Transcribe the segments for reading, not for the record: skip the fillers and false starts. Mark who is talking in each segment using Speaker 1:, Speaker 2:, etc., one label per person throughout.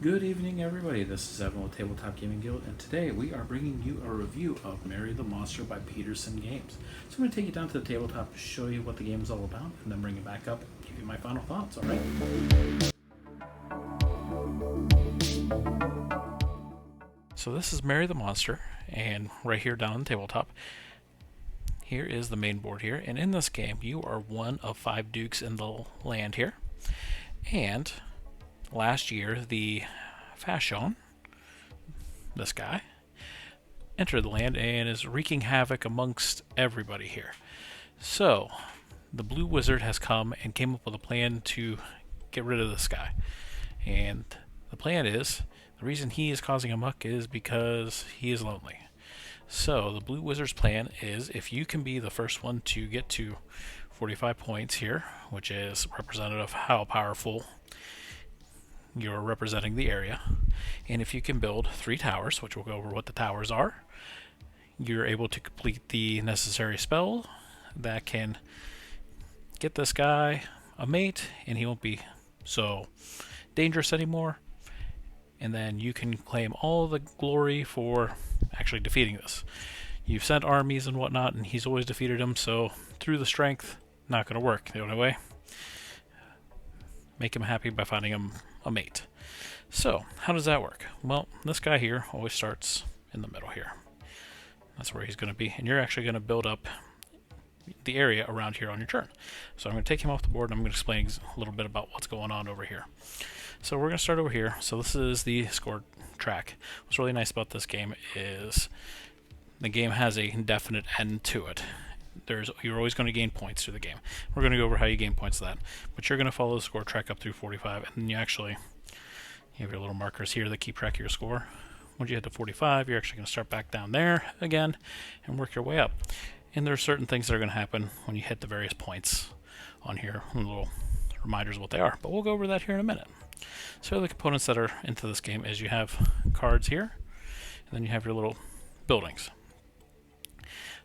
Speaker 1: Good evening, everybody. This is Evan with Tabletop Gaming Guild, and today we are bringing you a review of Marry the Monster by Peterson Games. So I'm going to take you down to the tabletop to show you what the game is all about, and then bring it back up and give you my final thoughts, alright? So this is Marry the Monster, and right here down on the tabletop, here is the main board here, and in this game you are one of 5 dukes in the land here, and last year, the Fashion, this guy, entered the land and is wreaking havoc amongst everybody here. So, the Blue Wizard has come and came up with a plan to get rid of this guy. And the plan is, the reason he is causing a muck is because he is lonely. So, the Blue Wizard's plan is, if you can be the first one to get to 45 points here, which is representative of how powerful you're representing the area, and if you can build 3 towers, which we'll go over what the towers are, you're able to complete the necessary spell that can get this guy a mate, and he won't be so dangerous anymore, and then you can claim all the glory for actually defeating this. You've sent armies and whatnot, and he's always defeated them, so through the strength, not going to work. The only way, make him happy by finding him a mate. So, how does that work? Well, this guy here always starts in the middle here. That's where he's going to be, and you're actually going to build up the area around here on your turn. So I'm going to take him off the board, and I'm going to explain a little bit about what's going on over here. So we're going to start over here. So this is the score track. What's really nice about this game is the game has a definite end to it. You're always going to gain points through the game. We're going to go over how you gain points to that. But you're going to follow the score track up through 45, and then you have your little markers here that keep track of your score. Once you hit to 45, you're actually going to start back down there again and work your way up. And there are certain things that are going to happen when you hit the various points on here, little reminders of what they are. But we'll go over that here in a minute. So the components that are into this game is you have cards here, and then you have your little buildings.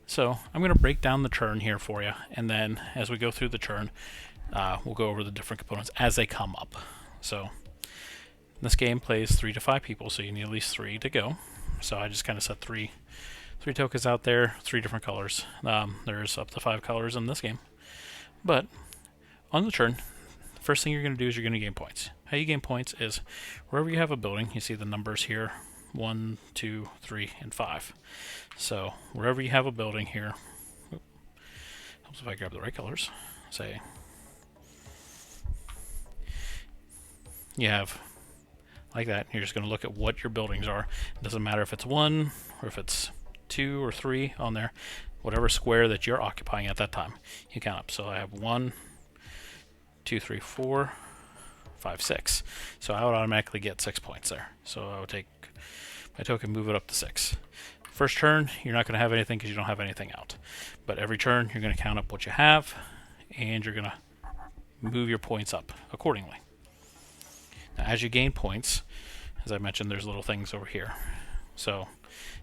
Speaker 1: So I'm going to break down the turn here for you, and then as we go through the turn, we'll go over the different components as they come up. So this game plays 3 to 5 people, so you need at least 3 to go. So I just kind of set three tokens out there, 3 different colors. There's up to 5 colors in this game. But on the turn, the first thing you're going to do is you're going to gain points. How you gain points is wherever you have a building, you see the numbers here, 1, 2, 3, and 5. So wherever you have a building here, helps if I grab the right colors, say you have like that. You're just going to look at what your buildings are. It doesn't matter if it's 1 or if it's 2 or 3 on there. Whatever square that you're occupying at that time, you count up. So I have 1, 2, 3, 4, 5, 6. So I would automatically get 6 points there. So I would take my token, move it up to 6. First turn, you're not going to have anything because you don't have anything out. But every turn, you're going to count up what you have, and you're going to move your points up accordingly. Now, as you gain points, as I mentioned, there's little things over here. So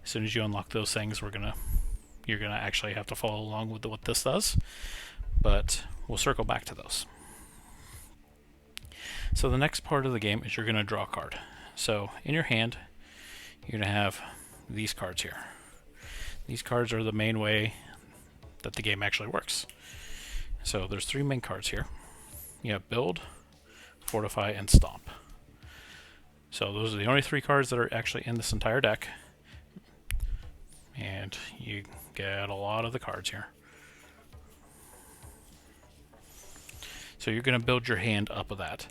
Speaker 1: as soon as you unlock those things, you're going to actually have to follow along with what this does. But we'll circle back to those. So the next part of the game is you're going to draw a card. So in your hand, you're going to have these cards here. These cards are the main way that the game actually works. So there's 3 main cards here. You have Build, Fortify, and Stomp. So those are the only 3 cards that are actually in this entire deck. And you get a lot of the cards here. So you're going to build your hand up with that.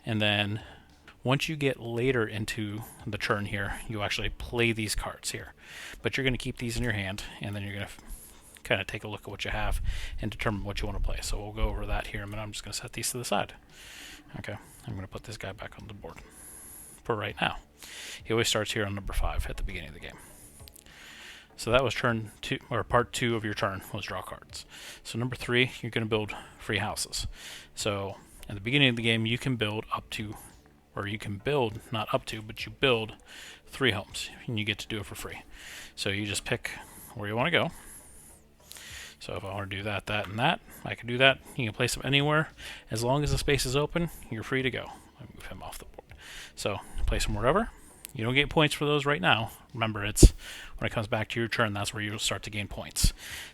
Speaker 1: And then once you get later into the turn here, you actually play these cards here. But you're going to keep these in your hand, and then you're going to kind of take a look at what you have and determine what you want to play. So we'll go over that here in a minute. I'm just going to set these to the side. Okay, I'm going to put this guy back on the board for right now. He always starts here on number 5 at the beginning of the game. So that was turn 2, or part 2 of your turn was draw cards. So number 3, you're going to build free houses. So at the beginning of the game, you can build up to, or you can build, not up to, but you build 3 homes, and you get to do it for free. So you just pick where you want to go. So if I want to do that, that, and that, I can do that. You can place them anywhere. As long as the space is open, you're free to go. I'll move him off the board. So place them wherever. You don't get points for those right now. Remember, it's when it comes back to your turn, that's where you'll start to gain points.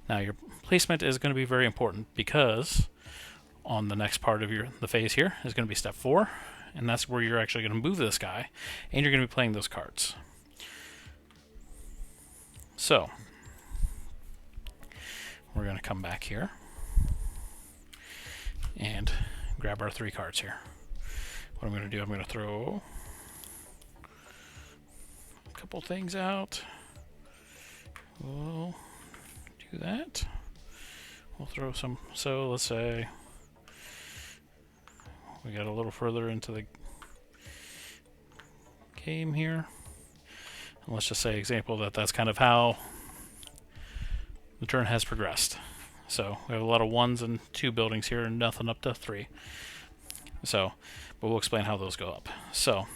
Speaker 1: Now your placement is going to be very important, because on the next part of the phase here is going to be step 4, and that's where you're actually going to move this guy, and you're going to be playing those cards. So we're going to come back here and grab our 3 cards here. What I'm going to do, I'm going to throw a couple things out. We'll do that. We'll throw some, so let's say we got a little further into the game here. And let's just say, example, that's kind of how the turn has progressed. So we have a lot of 1s and 2 buildings here, and nothing up to 3. So, but we'll explain how those go up. So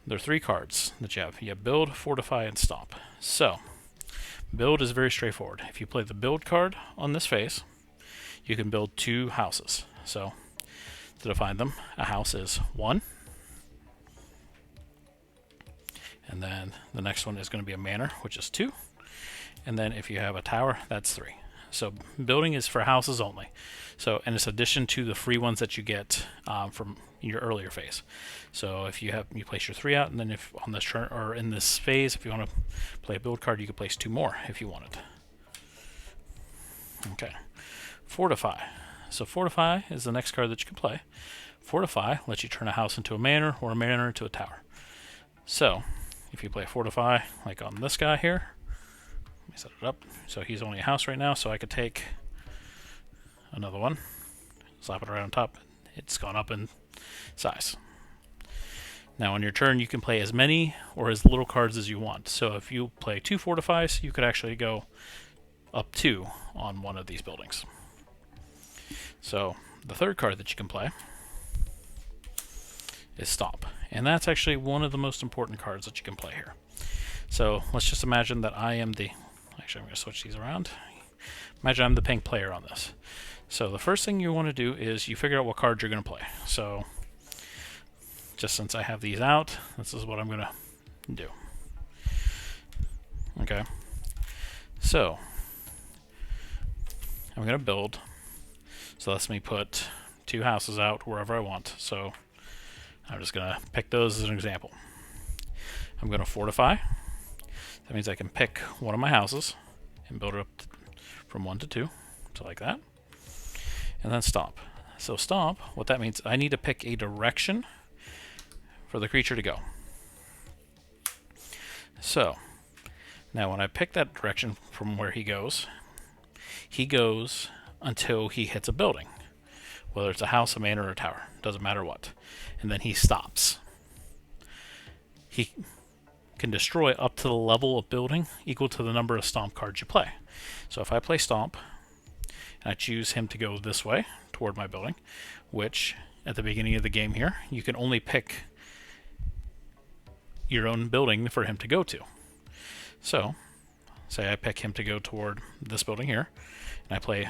Speaker 1: there are 3 cards that you have. You have Build, Fortify, and Stomp. So Build is very straightforward. If you play the Build card on this phase, you can build 2 houses. So to define them, a house is 1, and then the next one is going to be a manor, which is 2, and then if you have a tower, that's 3. So building is for houses only. So, and it's addition to the free ones that you get from your earlier phase. So if you place your 3 out, and then if on this turn or in this phase, if you want to play a build card, you can place 2 more if you wanted. Okay, Fortify. So Fortify is the next card that you can play. Fortify lets you turn a house into a manor, or a manor into a tower. So if you play Fortify, like on this guy here, let me set it up. So he's only a house right now, so I could take another one, slap it right on top. It's gone up in size. Now on your turn, you can play as many or as little cards as you want. So if you play 2 Fortifies, you could actually go up 2 on one of these buildings. So the third card that you can play is Stomp, and that's actually one of the most important cards that you can play here. So let's just imagine that I am the, actually I'm going to switch these around. Imagine I'm the pink player on this. So the first thing you want to do is you figure out what cards you're going to play. So just since I have these out, this is what I'm going to do. Okay, so I'm going to build. So that's me put 2 houses out wherever I want. So I'm just going to pick those as an example. I'm going to Fortify. That means I can pick one of my houses and build it up from 1 to 2, so like that. And then Stomp. So Stomp, what that means, I need to pick a direction for the creature to go. So now when I pick that direction from where he goes until he hits a building, whether it's a house, a manor, or a tower, doesn't matter what. And then he stops. He can destroy up to the level of building equal to the number of Stomp cards you play. So if I play Stomp, and I choose him to go this way toward my building, which at the beginning of the game here, you can only pick your own building for him to go to. So say I pick him to go toward this building here, and I play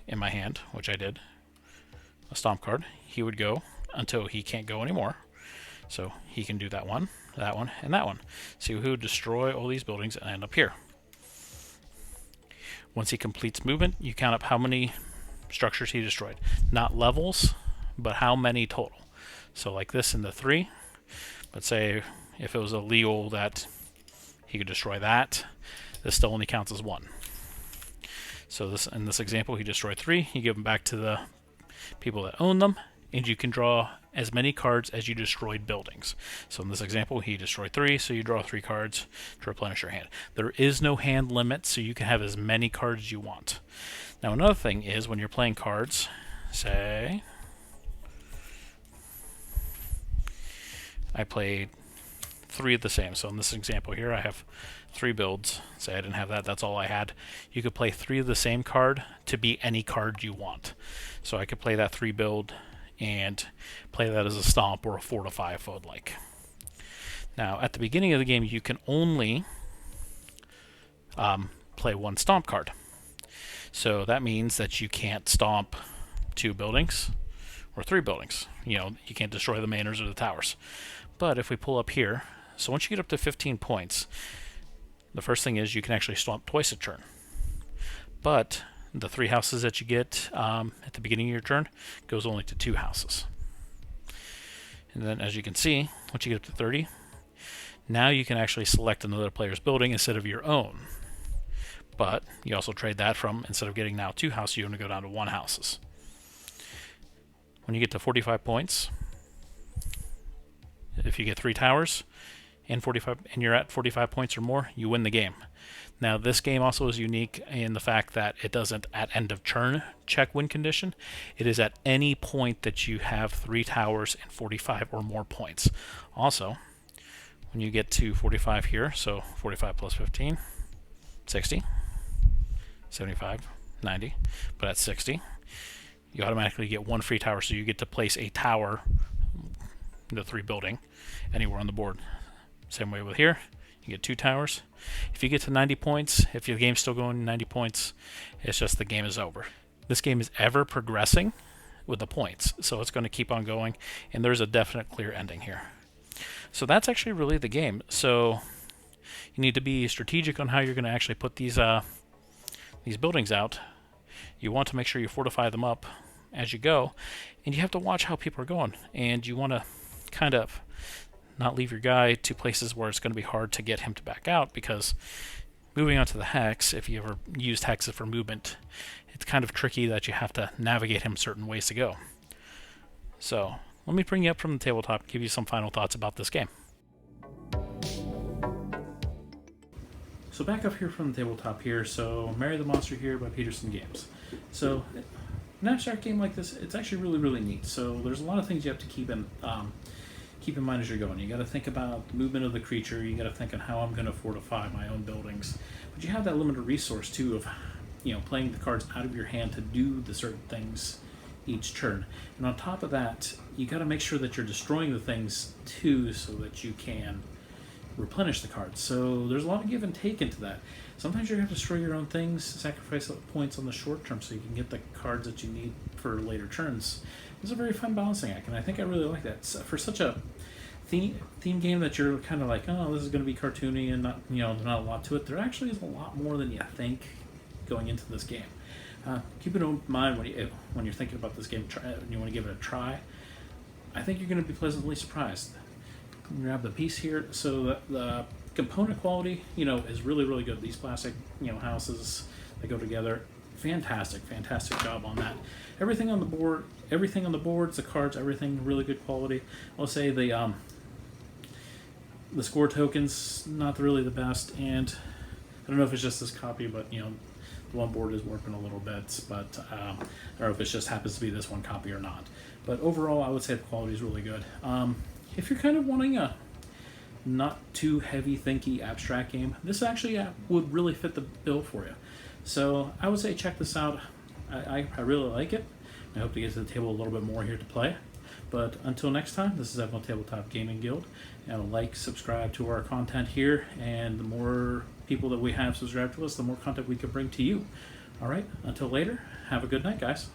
Speaker 1: in my hand, which I did, a Stomp card. He would go until he can't go anymore. So he can do that one, and that one. So he would destroy all these buildings and end up here. Once he completes movement, you count up how many structures he destroyed. Not levels, but how many total. So like this in the 3, let's say if it was illegal that he could destroy that, this still only counts as 1. So this, in this example, he destroyed 3. You give them back to the people that own them, and you can draw as many cards as you destroyed buildings. So in this example, he destroyed 3, so you draw 3 cards to replenish your hand. There is no hand limit, so you can have as many cards as you want. Now another thing is when you're playing cards, say I played 3 of the same. So in this example here, I have 3 builds. Say I didn't have that, that's all I had. You could play 3 of the same card to be any card you want. So I could play that 3 build and play that as a Stomp or a Fortify if I would like. Now at the beginning of the game, you can only play 1 Stomp card. So that means that you can't Stomp 2 buildings, or 3 buildings. You know, you can't destroy the manors or the towers. But if we pull up here, so once you get up to 15 points, the first thing is you can actually swap twice a turn. But the 3 houses that you get at the beginning of your turn goes only to 2 houses. And then as you can see, once you get up to 30, now you can actually select another player's building instead of your own. But you also trade that from, instead of getting now 2 houses, you only go down to 1 houses. When you get to 45 points, if you get 3 towers and you're at 45 points or more, you win the game. Now this game also is unique in the fact that it doesn't at end of turn check win condition. It is at any point that you have 3 towers and 45 or more points. Also, when you get to 45 here, so 45 plus 15, 60, 75, 90, but at 60, you automatically get 1 free tower, so you get to place a tower, the 3 building, anywhere on the board. Same way with here, you get 2 towers. If you get to 90 points, if your game's still going 90 points, it's just the game is over. This game is ever progressing with the points, so it's going to keep on going, and there's a definite clear ending here. So that's actually really the game. So you need to be strategic on how you're going to actually put these buildings out. You want to make sure you fortify them up as you go, and you have to watch how people are going, and you want to kind of not leave your guy to places where it's going to be hard to get him to back out, because moving on to the hex, if you ever used hexes for movement, it's kind of tricky that you have to navigate him certain ways to go. So let me bring you up from the tabletop and give you some final thoughts about this game. So back up here from the tabletop here, so Marry the Monster here by Peterson Games. So an abstract game like this, it's actually really, really neat. So there's a lot of things you have to keep in mind as you're going. You got to think about the movement of the creature. You got to think on how I'm going to fortify my own buildings. But you have that limited resource too of, you know, playing the cards out of your hand to do the certain things each turn. And on top of that, you got to make sure that you're destroying the things too, so that you can replenish the cards. So there's a lot of give and take into that. Sometimes you're going to have to destroy your own things, sacrifice points on the short term so you can get the cards that you need for later turns. It's a very fun balancing act, and I think I really like that. So for such a theme game that you're kind of like, oh, this is going to be cartoony and not, you know, not a lot to it, there actually is a lot more than you think going into this game. Keep it in mind when you're thinking about this game and you want to give it a try. I think you're going to be pleasantly surprised. Grab the piece here. So the component quality, you know, is really, really good. These plastic, you know, houses that go together, fantastic job on that. Everything on the boards, the cards, everything really good quality. I'll say the score tokens not really the best, and I don't know if it's just this copy, but you know, the one board is warping a little bit, but I don't know if it just happens to be this one copy or not. But overall, I would say the quality is really good. If you're kind of wanting a not too heavy thinky abstract game, this actually would really fit the bill for you. So I would say check this out. I really like it. I hope to get to the table a little bit more here to play. But until next time, this is Evan Tabletop Gaming Guild. And like, subscribe to our content here, and the more people that we have subscribe to us, the more content we can bring to you. All right, until later, have a good night, guys.